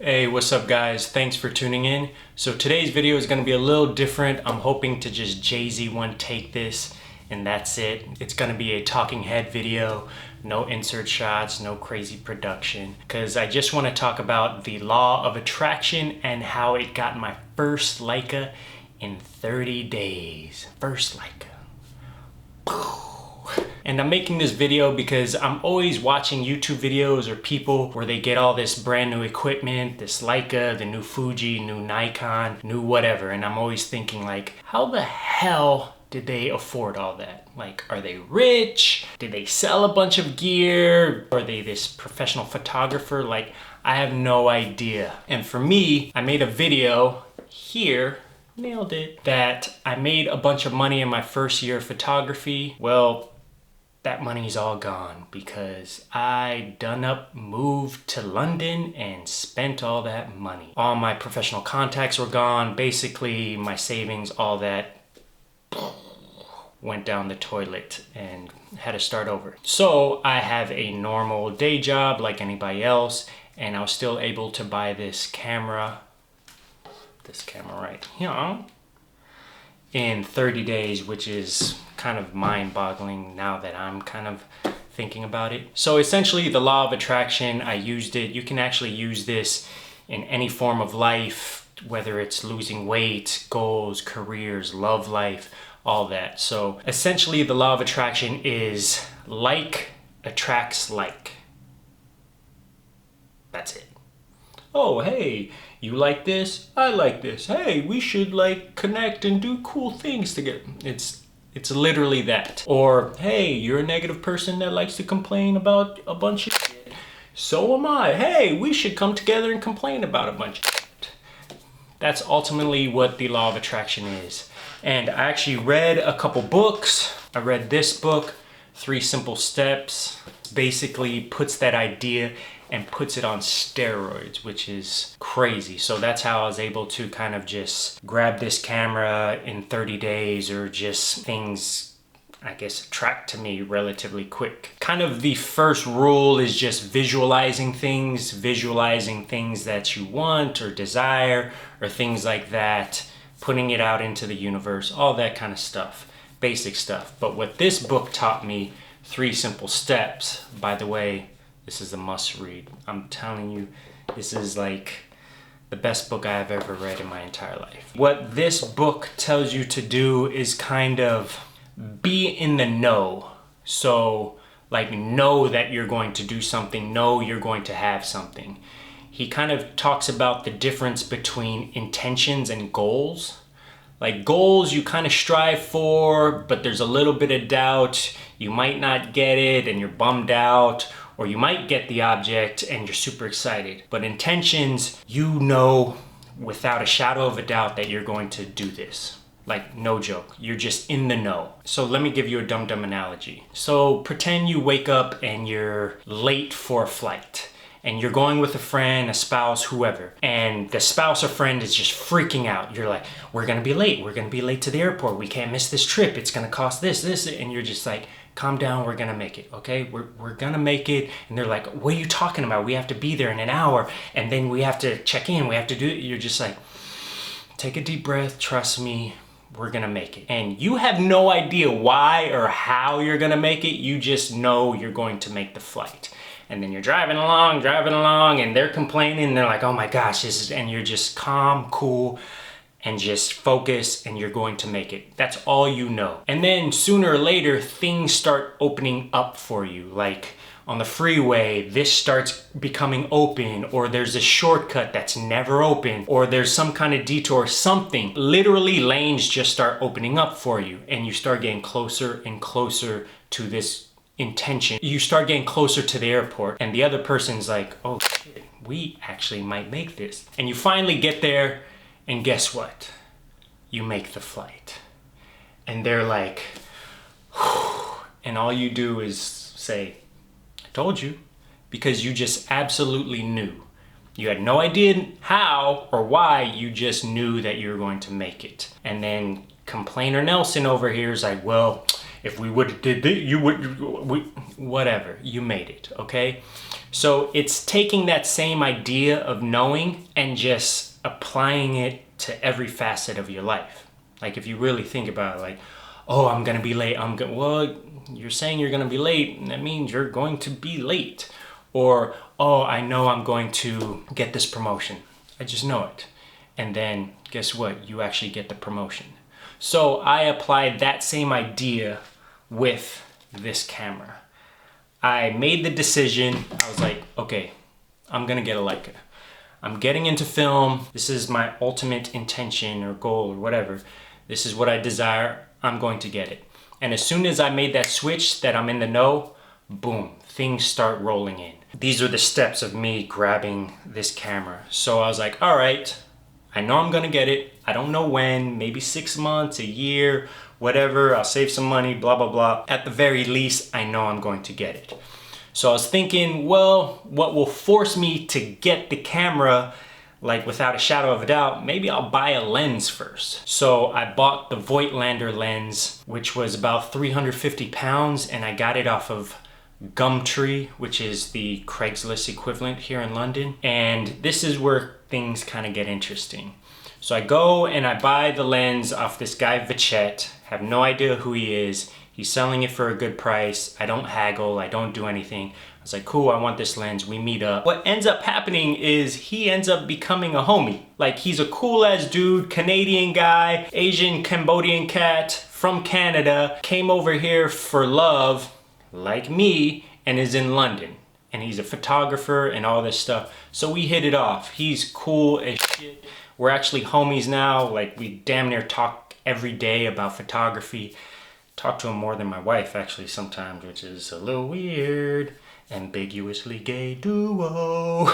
Hey, what's up guys? Thanks for tuning in. So today's video is going to be a little different. I'm hoping to just Jay-Z one take this and that's it. It's going to be a talking head video, no insert shots, no crazy production, because I just want to talk about the law of attraction and how it got my first Leica in 30 days. First Leica. And I'm making this video because I'm always watching YouTube videos or people where they get all this brand new equipment, this Leica, the new Fuji, new Nikon, new whatever. And I'm always thinking like, how the hell did they afford all that? Like, are they rich? Did they sell a bunch of gear? Are they this professional photographer? Like, I have no idea. And for me, I made a video here, nailed it, that I made a bunch of money in my first year of photography. Well, that money's all gone because I moved to London and spent all that money. All my professional contacts were gone. Basically, my savings, all that went down the toilet and had to start over. So I have a normal day job like anybody else, and I was still able to buy this camera right here in 30 days, which is kind of mind-boggling now that I'm kind of thinking about it. So essentially the law of attraction, I used it. You can actually use this in any form of life, whether it's losing weight, goals, careers, love life, all that. So essentially the law of attraction is like attracts like. That's it. Oh, hey, you like this? I like this. Hey, we should like connect and do cool things together. It's literally that. Or, hey, you're a negative person that likes to complain about a bunch of shit. So am I. Hey, we should come together and complain about a bunch of shit. That's ultimately what the law of attraction is. And I actually read a couple books. I read this book, 3 Simple Steps. Basically puts that idea and puts it on steroids, which is crazy. So that's how I was able to kind of just grab this camera in 30 days, or just things, I guess, attract to me relatively quick. Kind of the first rule is just visualizing things that you want or desire or things like that, putting it out into the universe, all that kind of stuff, basic stuff. But what this book taught me, 3 Simple Steps, by the way, this is a must read. I'm telling you, this is like the best book I have ever read in my entire life. What this book tells you to do is kind of be in the know. So like, know that you're going to do something, know you're going to have something. He kind of talks about the difference between intentions and goals. Like goals you kind of strive for, but there's a little bit of doubt. You might not get it and you're bummed out, or you might get the object and you're super excited. But intentions, you know without a shadow of a doubt that you're going to do this. Like, no joke, you're just in the know. So let me give you a dumb analogy. So pretend you wake up and you're late for a flight, and you're going with a friend, a spouse, whoever, and the spouse or friend is just freaking out. You're like, we're gonna be late to the airport, we can't miss this trip, it's gonna cost this, and you're just like, calm down, we're gonna make it, okay? We're gonna make it. And they're like, what are you talking about? We have to be there in an hour, and then we have to check in, we have to do it. You're just like, take a deep breath, trust me, we're gonna make it. And you have no idea why or how you're gonna make it, you just know you're going to make the flight. And then you're driving along, and they're complaining, and they're like, oh my gosh, and you're just calm, cool, and just focus, and you're going to make it. That's all you know. And then sooner or later, things start opening up for you. Like on the freeway, this starts becoming open, or there's a shortcut that's never open, or there's some kind of detour, something. Literally, lanes just start opening up for you, and you start getting closer and closer to this intention. You start getting closer to the airport, and the other person's like, oh shit, we actually might make this. And you finally get there, and guess what? You make the flight. And they're like, whew, and all you do is say, I told you, because you just absolutely knew. You had no idea how or why, you just knew that you were going to make it. And then complainer Nelson over here is like, well, if we would have did this, you would, whatever, you made it, okay? So it's taking that same idea of knowing and just applying it to every facet of your life. Like if you really think about it, like, oh, I'm gonna be late, well, you're saying you're gonna be late, and that means you're going to be late. Or, oh, I know I'm going to get this promotion. I just know it. And then guess what? You actually get the promotion. So I applied that same idea with this camera. I made the decision. I was like, okay, I'm gonna get a Leica. I'm getting into film. This is my ultimate intention or goal or whatever. This is what I desire. I'm going to get it. And as soon as I made that switch that I'm in the know, boom, things start rolling in. These are the steps of me grabbing this camera. So I was like, all right, I know I'm gonna get it. I don't know when, maybe 6 months, a year, whatever. I'll save some money, blah, blah, blah. At the very least, I know I'm going to get it. So I was thinking, well, what will force me to get the camera, like without a shadow of a doubt, maybe I'll buy a lens first. So I bought the Voigtlander lens, which was about 350 pounds, and I got it off of Gumtree, which is the Craigslist equivalent here in London. And this is where things kind of get interesting. So I go and I buy the lens off this guy Vachette, have no idea who he is. He's selling it for a good price. I don't haggle, I don't do anything. I was like, cool, I want this lens, we meet up. What ends up happening is he ends up becoming a homie. Like he's a cool ass dude, Canadian guy, Asian Cambodian cat from Canada, came over here for love, like me, and is in London. And he's a photographer and all this stuff. So we hit it off. He's cool as shit. We're actually homies now. Like we damn near talk every day about photography. Talk to him more than my wife actually sometimes, which is a little weird. Ambiguously gay duo.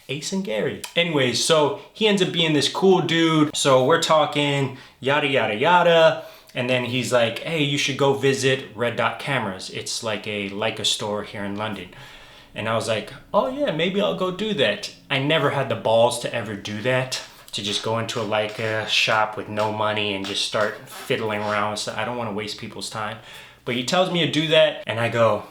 Ace and Gary. Anyways, so he ends up being this cool dude. So we're talking yada, yada, yada. And then he's like, hey, you should go visit Red Dot Cameras. It's like a Leica store here in London. And I was like, oh yeah, maybe I'll go do that. I never had the balls to ever do that, to just go into a Leica shop with no money and just start fiddling around with stuff. I don't want to waste people's time. But he tells me to do that, and I go,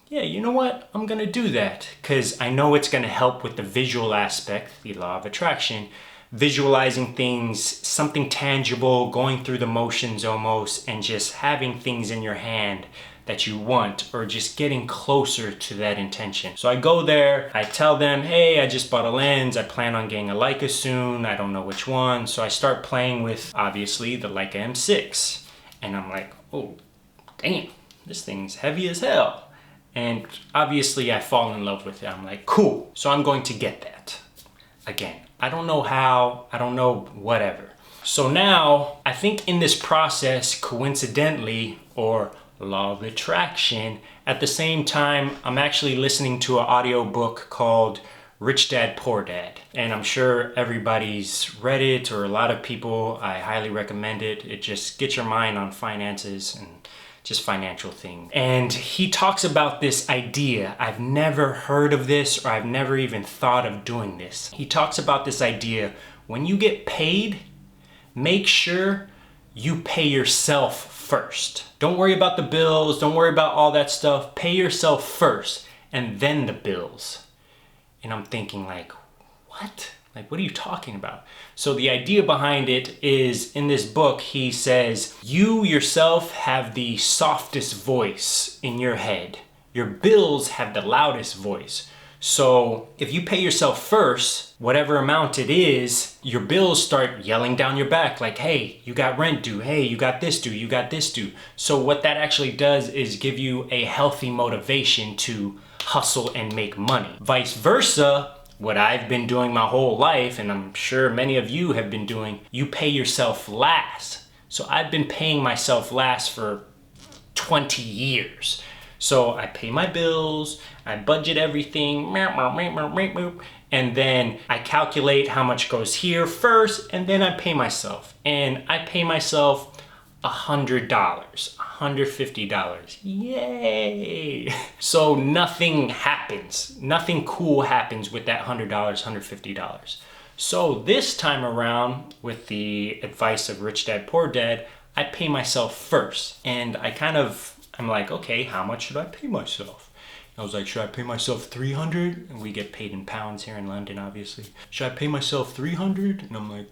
yeah, you know what? I'm gonna do that, because I know it's gonna help with the visual aspect, the law of attraction, visualizing things, something tangible, going through the motions almost, and just having things in your hand that you want, or just getting closer to that intention. So I go there, I tell them, hey, I just bought a lens, I plan on getting a Leica soon, I don't know which one. So I start playing with, obviously, the Leica M6. And I'm like, oh, damn, this thing's heavy as hell. And obviously I fall in love with it. I'm like, cool, so I'm going to get that. Again, I don't know how, I don't know whatever. So now, I think in this process, coincidentally, or law of attraction, at the same time, I'm actually listening to an audiobook called Rich Dad, Poor Dad. And I'm sure everybody's read it, or a lot of people. I highly recommend it. It just gets your mind on finances and just financial things. And he talks about this idea. I've never heard of this, or I've never even thought of doing this. He talks about this idea, when you get paid, make sure you pay yourself first. Don't worry about the bills, don't worry about all that stuff. Pay yourself first, and then the bills. And I'm thinking like, what? Like, what are you talking about? So the idea behind it is, in this book, he says, you yourself have the softest voice in your head. Your bills have the loudest voice. So if you pay yourself first, whatever amount it is, your bills start yelling down your back like, hey, you got rent due, hey, you got this due, you got this due. So what that actually does is give you a healthy motivation to hustle and make money. Vice versa, what I've been doing my whole life, and I'm sure many of you have been doing, you pay yourself last. So I've been paying myself last for 20 years. So I pay my bills, I budget everything, and then I calculate how much goes here first, and then I pay myself. And I pay myself $100, $150. Yay! So nothing happens. Nothing cool happens with that $100, $150. So this time around, with the advice of Rich Dad, Poor Dad, I pay myself first. And I'm like, okay, how much should I pay myself? I was like, should I pay myself 300? And we get paid in pounds here in London, obviously. Should I pay myself 300? And I'm like,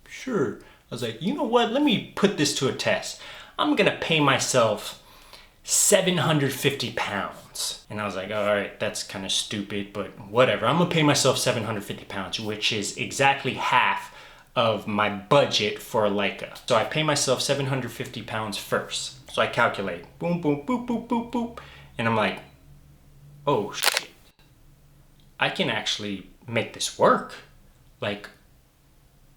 sure. I was like, you know what? Let me put this to a test. I'm gonna pay myself 750 pounds. And I was like, all right, that's kind of stupid, but whatever. I'm gonna pay myself 750 pounds, which is exactly half of my budget for a Leica. So I pay myself 750 pounds first. So I calculate, boom, boom, boop, boop, boop, boop. And I'm like, oh shit, I can actually make this work. Like,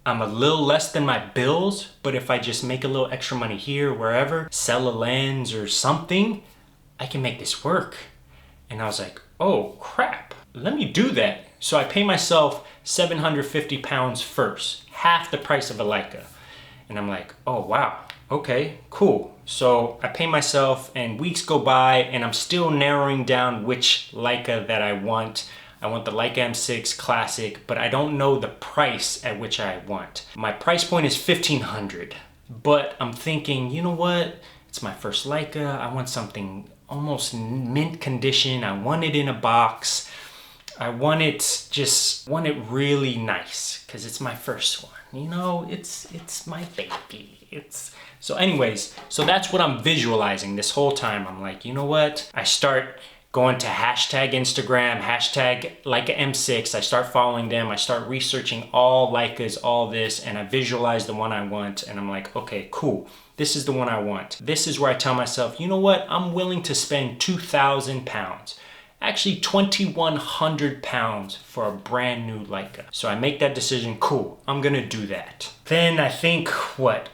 I'm a little less than my bills, but if I just make a little extra money here, wherever, sell a lens or something, I can make this work. And I was like, oh crap, let me do that. So I pay myself 750 pounds first, half the price of a Leica. And I'm like, oh wow, okay, cool. So I pay myself and weeks go by and I'm still narrowing down which Leica that I want. I want the Leica M6 Classic, but I don't know the price at which I want. My price point is $1,500, but I'm thinking, you know what? It's my first Leica. I want something almost mint condition. I want it in a box. I want it really nice because it's my first one. You know, it's my baby. So anyways, so that's what I'm visualizing this whole time. I'm like, you know what? I start going to hashtag Instagram, hashtag Leica M6. I start following them. I start researching all Leicas, all this, and I visualize the one I want. And I'm like, okay, cool. This is the one I want. This is where I tell myself, you know what? I'm willing to spend 2,000 pounds. Actually 2,100 pounds for a brand new Leica. So I make that decision, cool, I'm gonna do that. Then I think,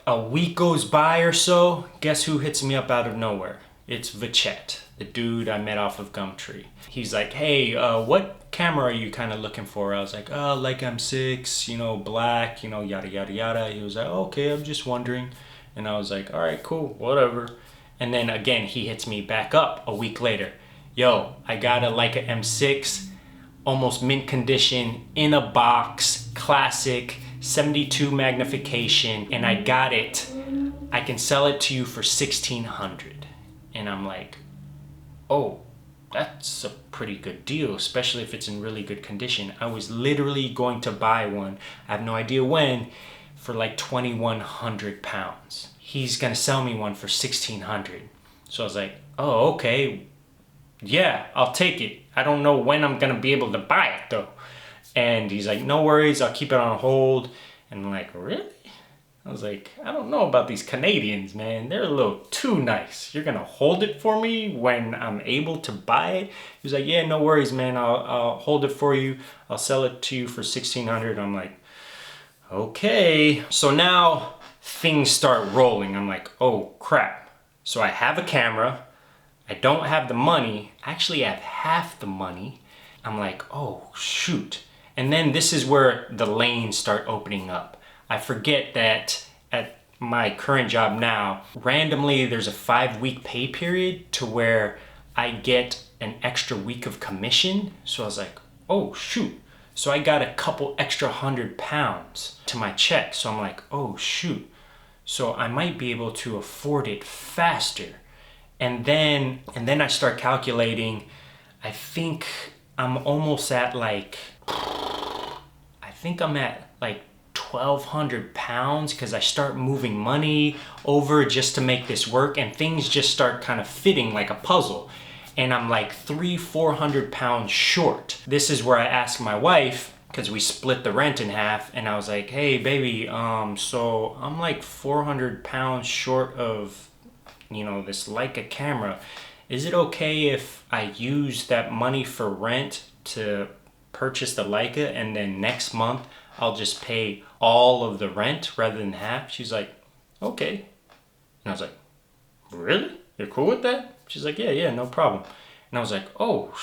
a week goes by or so, guess who hits me up out of nowhere? It's Vachet, the dude I met off of Gumtree. He's like, hey, what camera are you kind of looking for? I was like, oh, Leica M6, you know, black, you know, yada, yada, yada. He was like, okay, I'm just wondering. And I was like, all right, cool, whatever. And then again, he hits me back up a week later. Yo, I got a Leica M6, almost mint condition, in a box, classic, 72 magnification, and I got it. I can sell it to you for $1,600. And I'm like, oh, that's a pretty good deal, especially if it's in really good condition. I was literally going to buy one, I have no idea when, for like 2,100 pounds. He's gonna sell me one for 1,600. So I was like, oh, okay. Yeah, I'll take it. I don't know when I'm gonna be able to buy it though. And he's like, no worries, I'll keep it on hold. And I'm like, really? I was like, I don't know about these Canadians, man. They're a little too nice. You're gonna hold it for me when I'm able to buy it? He was like, yeah, no worries, man. I'll hold it for you. I'll sell it to you for 1,600. I'm like, okay. So now things start rolling. I'm like, oh crap. So I have a camera. I don't have the money. Actually, I have half the money. I'm like, oh shoot. And then this is where the lanes start opening up. I forget that at my current job now, randomly there's a 5-week pay period to where I get an extra week of commission. So I was like, oh shoot. So I got a couple extra 100 pounds to my check. So I'm like, oh shoot. So I might be able to afford it faster. And then I start calculating, I think I'm almost at like, I think I'm at like 1,200 pounds because I start moving money over just to make this work and things just start kind of fitting like a puzzle. And I'm like 300-400 pounds short. This is where I asked my wife, because we split the rent in half, and I was like, hey baby, so I'm like 400 pounds short of, you know, this Leica camera. Is it okay if I use that money for rent to purchase the Leica and then next month I'll just pay all of the rent rather than half? She's like, okay. And I was like, really? You're cool with that? She's like, yeah, no problem. And I was like, oh,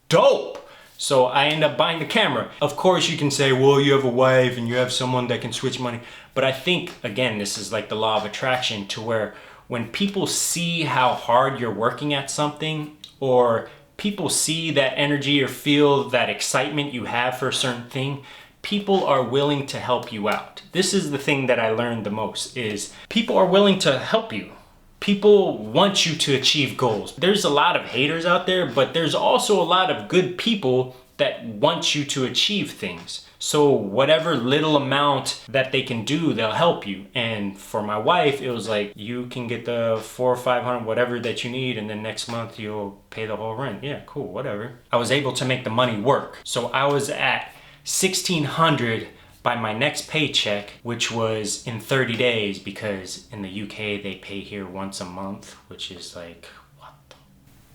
dope. So I end up buying the camera. Of course you can say, well, you have a wife and you have someone that can switch money. But I think, again, this is like the law of attraction, to where when people see how hard you're working at something, or people see that energy or feel that excitement you have for a certain thing, people are willing to help you out. This is the thing that I learned the most, is people are willing to help you. People want you to achieve goals. There's a lot of haters out there, but there's also a lot of good people that want you to achieve things. So whatever little amount that they can do, they'll help you. And for my wife, it was like, you can get the 400 or 500, whatever that you need, and then next month you'll pay the whole rent. Yeah, cool, whatever. I was able to make the money work. So I was at 1,600 by my next paycheck, which was in 30 days, because in the UK they pay here once a month, which is like, what the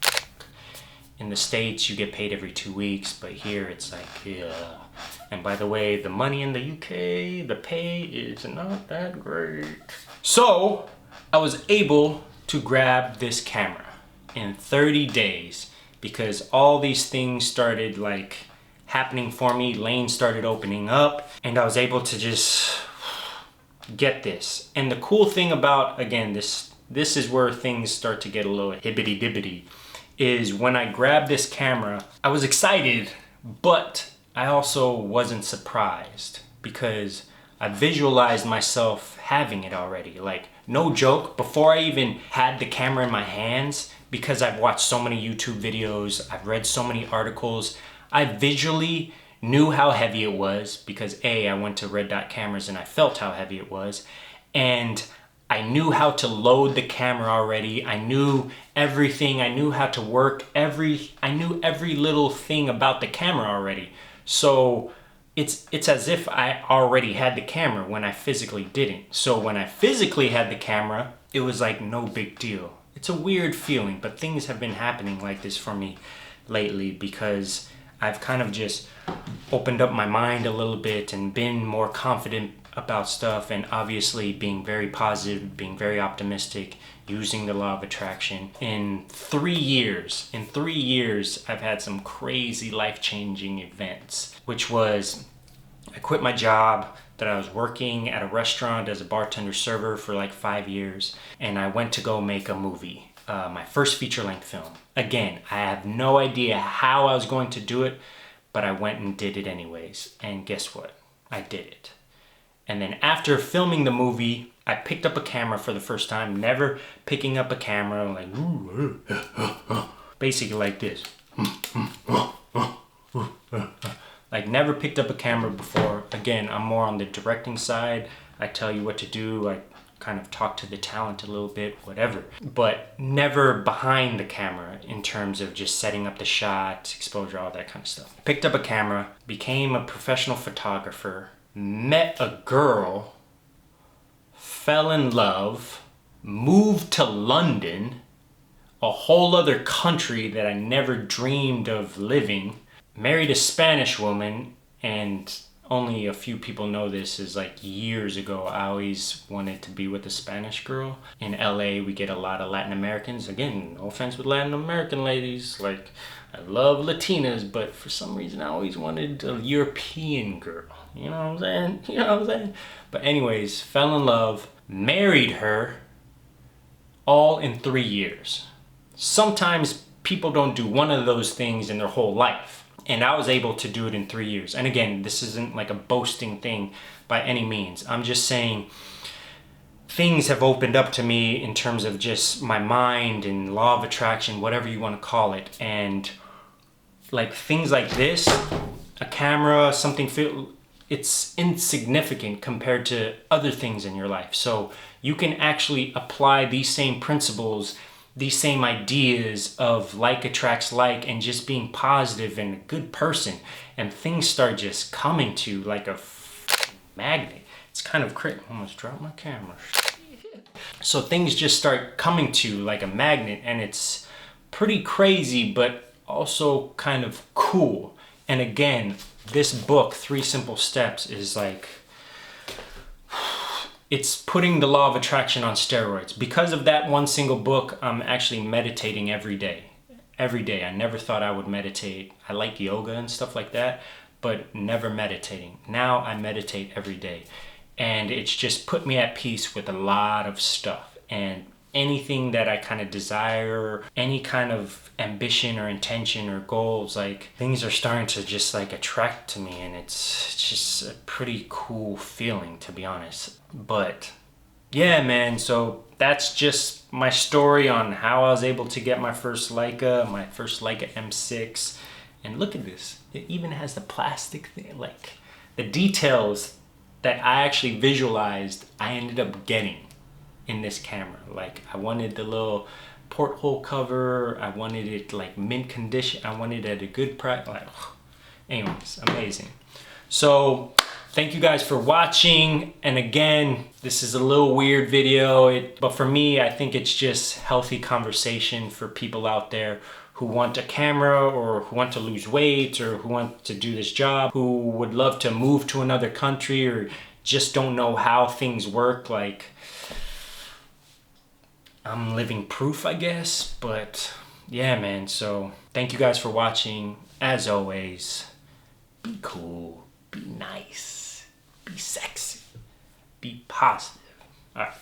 fuck? In the States you get paid every 2 weeks, but here it's like, yeah. And by the way, the money in the UK, the pay is not that great. So I was able to grab this camera in 30 days because all these things started like happening for me. Lanes started opening up and I was able to just get this. And the cool thing about, again, this is where things start to get a little hibbity dibbity, is when I grabbed this camera, I was excited, but I also wasn't surprised because I visualized myself having it already. Like, no joke, before I even had the camera in my hands, because I've watched so many YouTube videos, I've read so many articles, I visually knew how heavy it was because A, I went to Red Dot Cameras and I felt how heavy it was, and I knew how to load the camera already. I knew everything. I knew how to work I knew every little thing about the camera already. So it's as if I already had the camera when I physically didn't. So when I physically had the camera, it was like no big deal. It's a weird feeling, but things have been happening like this for me lately because I've kind of just opened up my mind a little bit and been more confident about stuff, and obviously being very positive, being very optimistic, using the law of attraction. In 3 years, I've had some crazy life-changing events, which was I quit my job that I was working at a restaurant as a bartender server for like 5 years, and I went to go make a movie, my first feature-length film. Again, I have no idea how I was going to do it, but I went and did it anyways, and guess what? I did it. And then after filming the movie, I picked up a camera for the first time, never picking up a camera, like, basically like this. Like, never picked up a camera before. Again, I'm more on the directing side. I tell you what to do. I kind of talk to the talent a little bit, whatever. But never behind the camera in terms of just setting up the shot, exposure, all that kind of stuff. Picked up a camera, became a professional photographer, met a girl, fell in love, moved to London, a whole other country that I never dreamed of living, married a Spanish woman, and only a few people know this, is like years ago I always wanted to be with a Spanish girl. In LA we get a lot of Latin Americans. Again, no offense with Latin American ladies, like I love Latinas, but for some reason I always wanted a European girl. You know what I'm saying? But anyways, fell in love, married her, all in 3 years. Sometimes people don't do one of those things in their whole life, and I was able to do it in 3 years. And again, this isn't like a boasting thing by any means. I'm just saying things have opened up to me in terms of just my mind and law of attraction, whatever you want to call it. And like things like this, a camera, something, it's insignificant compared to other things in your life. So you can actually apply these same principles, these same ideas of like attracts like, and just being positive and a good person, and things start just coming to you like a magnet. It's kind of crazy. Almost dropped my camera. So things just start coming to you like a magnet, and it's pretty crazy, but also kind of cool. And again, this book, 3 Simple Steps, is like, it's putting the law of attraction on steroids. Because of that one single book, I'm actually meditating every day. Every day. I never thought I would meditate. I like yoga and stuff like that, but never meditating. Now I meditate every day. And it's just put me at peace with a lot of stuff. And anything that I kind of desire, any kind of ambition or intention or goals, like things are starting to just like attract to me, and it's just a pretty cool feeling, to be honest. But yeah, man, so that's just my story on how I was able to get my first Leica M6. And look at this, it even has the plastic thing, like the details that I actually visualized I ended up getting in this camera. Like, I wanted the little porthole cover, I wanted it like mint condition, I wanted it at a good price. Like, anyways, amazing. So thank you guys for watching. And again, this is a little weird video, but for me, I think it's just healthy conversation for people out there who want a camera, or who want to lose weight, or who want to do this job, who would love to move to another country, or just don't know how things work. Like, I'm living proof, I guess. But yeah, man, so thank you guys for watching. As always, be cool, be nice, be sexy, be positive. All right.